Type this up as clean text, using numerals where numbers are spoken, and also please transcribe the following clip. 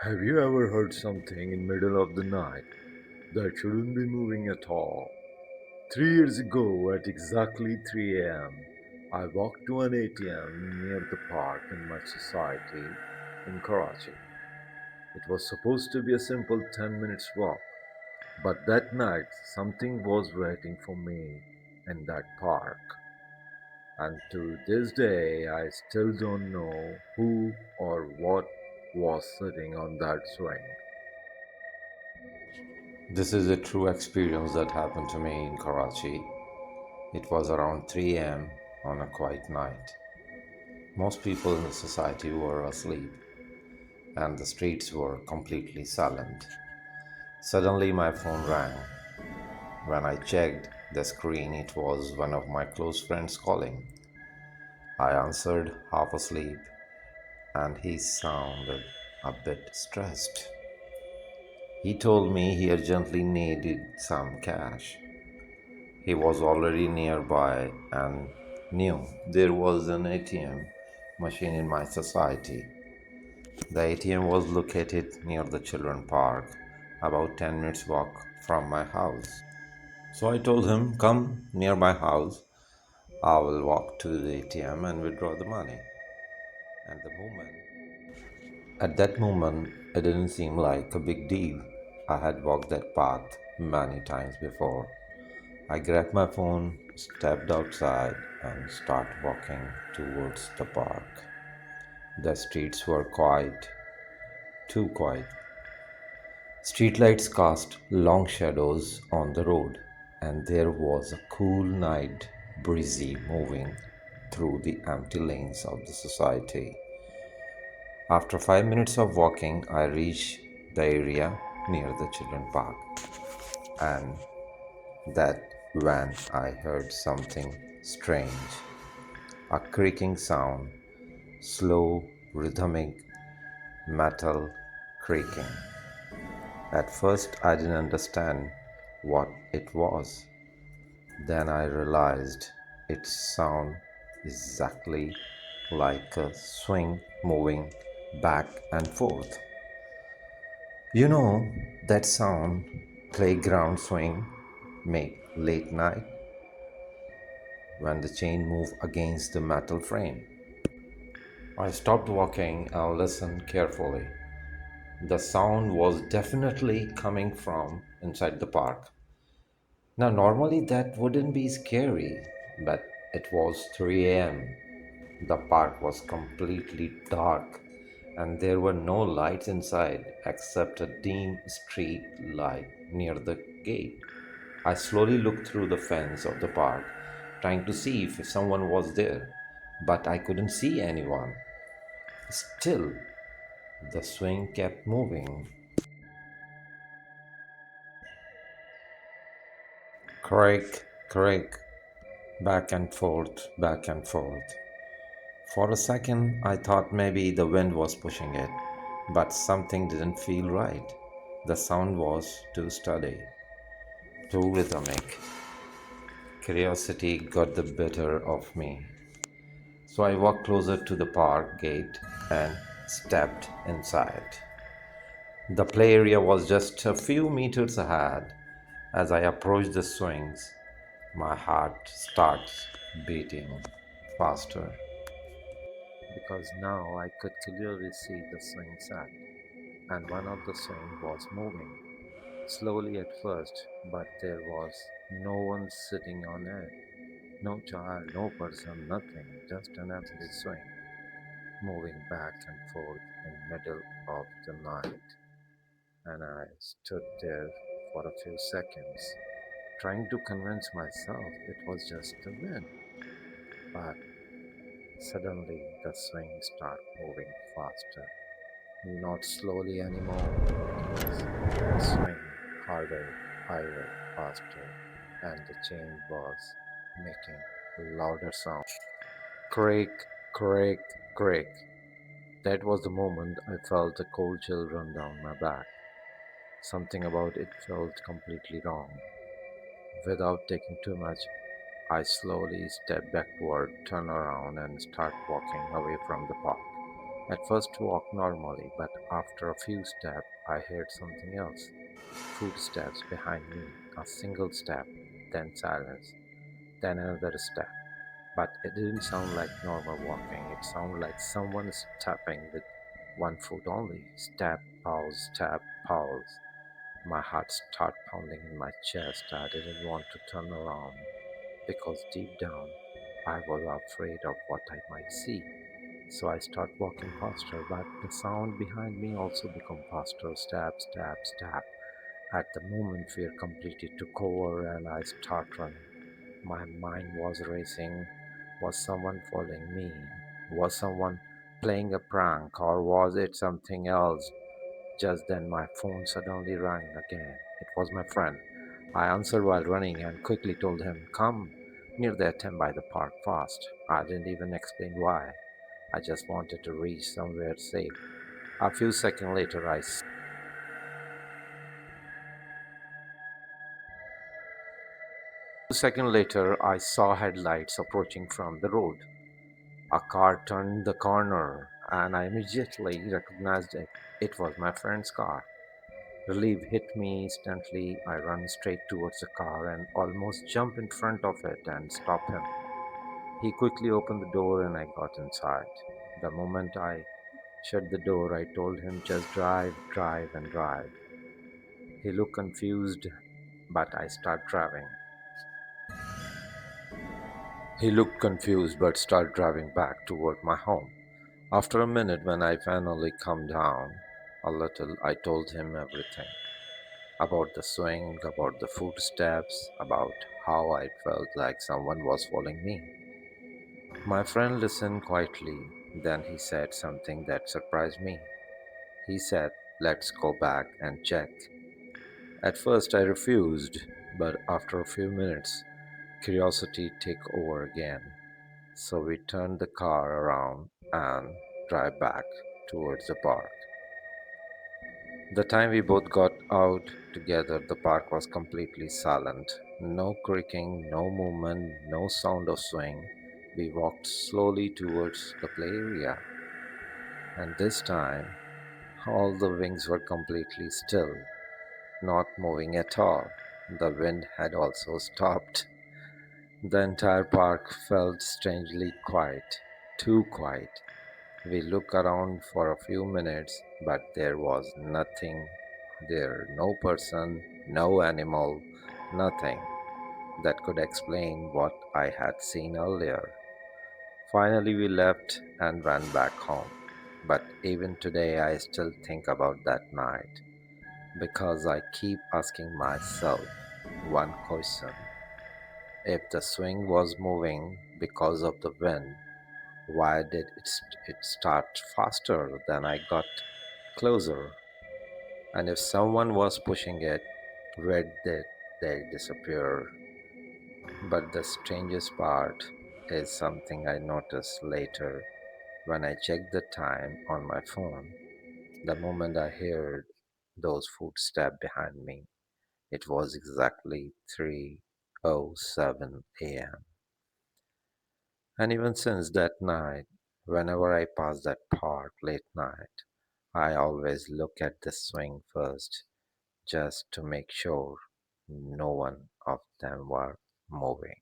Have you ever heard something in middle of the night that shouldn't be moving at all? 3 years ago at exactly 3 a.m., I walked to an ATM near the park in my society in Karachi. It was supposed to be a simple 10 minutes walk, but that night something was waiting for me in that park. And to this day, I still don't know who or what was sitting on that swing. This is a true experience that happened to me in Karachi. It was around 3 am on a quiet night. Most people in the society were asleep and the streets were completely silent. Suddenly, my phone rang. When I checked the screen, it was one of my close friends calling. I answered half asleep and he sounded a bit stressed. He told me he urgently needed some cash. He was already nearby and knew there was an ATM machine in my society. The ATM was located near the children park, about 10 minutes walk from my house. So I told him, "Come near my house. I will walk to the ATM and withdraw the money." And the moment At that moment, it didn't seem like a big deal. I had walked that path many times before. I grabbed my phone, stepped outside, and started walking towards the park. The streets were quiet, too quiet. Streetlights cast long shadows on the road, and there was a cool night breezy moving through the empty lanes of the society. After 5 minutes of walking, I reached the area near the children park, and that when I heard something strange, a creaking sound, slow, rhythmic metal creaking. At first, I didn't understand what it was. Then I realized it sounded exactly like a swing moving back and forth. You know that sound playground swing make late night when the chain move against the metal frame. I stopped walking and listened carefully. The sound was definitely coming from inside the park. Now, normally that wouldn't be scary, but it was 3 a.m. The park was completely dark, and there were no lights inside except a dim street light near the gate. I slowly looked through the fence of the park, trying to see if someone was there, but I couldn't see anyone. Still, the swing kept moving. Creak, creak, back and forth, back and forth. For a second, I thought maybe the wind was pushing it, but something didn't feel right. The sound was too steady, too rhythmic. Curiosity got the better of me. So I walked closer to the park gate and stepped inside. The play area was just a few meters ahead. As I approached the swings, my heart starts beating faster. Because now I could clearly see the swing set, and one of the swing was moving, slowly at first, but there was no one sitting on it. No child, no person, nothing, just an empty swing, moving back and forth in middle of the night. And I stood there for a few seconds, trying to convince myself it was just the wind. But suddenly the swing started moving faster. Not slowly anymore. It was swinging harder, higher, faster, and the chain was making louder sound. Creak, creak, creak. That was the moment I felt a cold chill run down my back. Something about it felt completely wrong. Without taking too much, I slowly stepped backward, turned around, and started walking away from the park. At first walked normally, but after a few steps I heard something else. Footsteps behind me, a single step, then silence, then another step. But it didn't sound like normal walking, it sounded like someone stepping with one foot only. Step, pause. My heart started pounding in my chest. I didn't want to turn around because deep down I was afraid of what I might see. So I start walking faster, but the sound behind me also become faster. Step. At the moment, fear completely took over and I start running. My mind was racing. Was someone following me? Was someone playing a prank or was it something else? Just then my phone suddenly rang again. It was my friend. I answered while running and quickly told him, "Come near the attempt by the park fast." I didn't even explain why. I just wanted to reach somewhere safe. A few seconds later, I saw headlights approaching from the road. A car turned the corner, and I immediately recognized it. It was my friend's car. Relief hit me instantly. I ran straight towards the car and almost jumped in front of it and stopped him. He quickly opened the door and I got inside. The moment I shut the door, I told him just drive, and drive. He looked confused, but I started driving. He looked confused but started driving back toward my home. After a minute, when I finally calmed down a little, I told him everything about the swing, about the footsteps, about how I felt like someone was following me. My friend listened quietly, then he said something that surprised me. He said, "Let's go back and check." At first, I refused, but after a few minutes, curiosity took over again. So we turned the car around and drive back towards the park. The time we both got out together, the park was completely silent. No creaking, no movement, no sound of swing. We walked slowly towards the play area, and this time all the wings were completely still, not moving at all. The wind had also stopped. The entire park felt strangely quiet, too quiet. We looked around for a few minutes, but there was nothing there, no person, no animal, nothing that could explain what I had seen earlier. Finally, we left and ran back home. But even today, I still think about that night because I keep asking myself one question. If the swing was moving because of the wind, why did it start faster than I got closer? And if someone was pushing it, where did they disappear? But the strangest part is something I noticed later when I checked the time on my phone. The moment I heard those footsteps behind me, it was exactly 3:07 a.m. And even since that night, whenever I pass that park late night, I always look at the swing first just to make sure no one of them were moving.